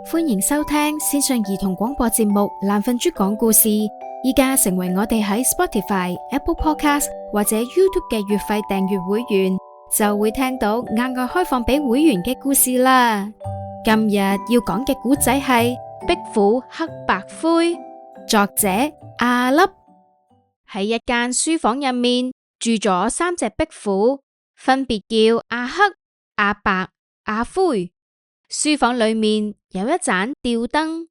歡迎收聽線上兒童廣播節目《懶瞓豬講故事》。依家成為我哋喺 Spotify、Apple Podcast 或者 YouTube 嘅月費訂閱會員，就會聽到額外開放俾會員嘅故事啦。今日要講嘅故仔係《壁虎黑白灰》，作者阿粒。喺一間書房入面住咗3隻壁虎，分別叫阿黑、阿白、阿灰。書房裏面有一盞吊燈，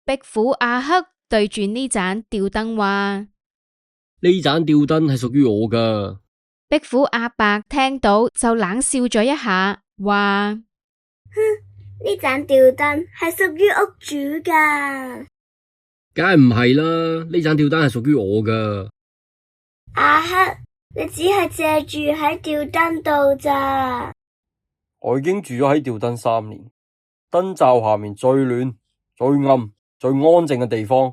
壁虎阿黑對住呢盞吊燈話：呢盞吊燈係屬於我噶。壁虎阿白聽到就冷笑咗一下，話：哼，呢盞吊燈係屬於屋主噶。梗係唔係啦，呢盞吊燈係屬於我噶。阿黑，你只係借住喺吊燈度咋？我已經住咗喺吊燈3年，燈罩下面最暖、最暗、最安靜嘅地方，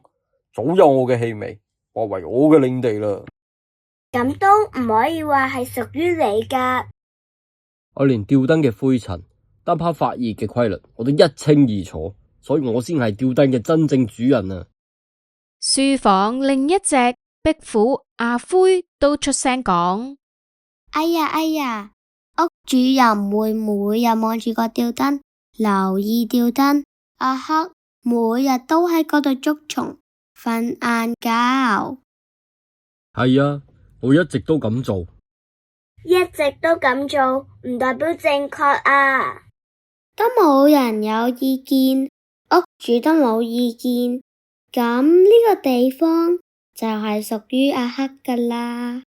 早有我嘅氣味，劃為我嘅領地啦。咁都唔可以話係屬於你噶。我連吊燈嘅灰塵、燈泡發熱嘅規律，我都一清二楚，所以我先係吊燈嘅真正主人啊！書房另一隻壁虎阿灰都出聲講：哎呀，屋主又唔會每日望住個吊燈，留意吊燈。阿黑每日都喺嗰度捉蟲、瞓晏覺。係啊，我一直都咁做。一直都咁做，唔代表正確啊！都冇人有意見，屋主都冇意見，咁呢個地方就係屬於阿黑噶啦。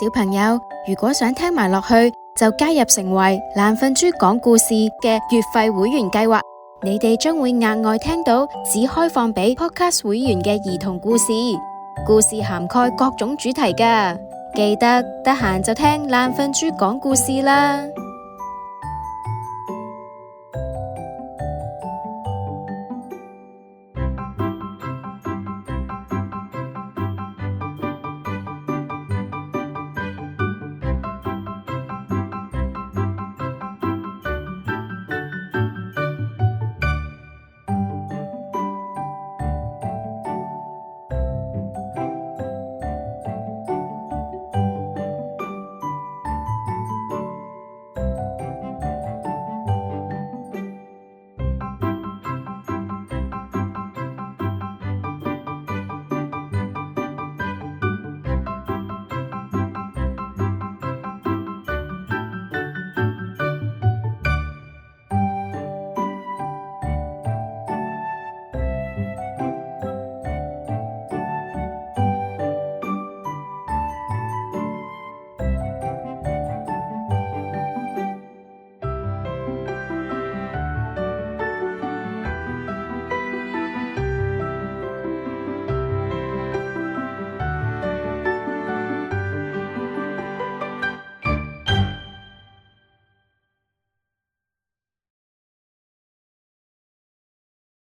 小朋友，如果想聽埋落去，就加入成為懶瞓豬講故事嘅月費會員計劃，你哋將會額外聽到只開放俾 Podcast 會員嘅兒童故事，故事涵蓋各種主題噶。記得得閒就聽懶瞓豬講故事啦。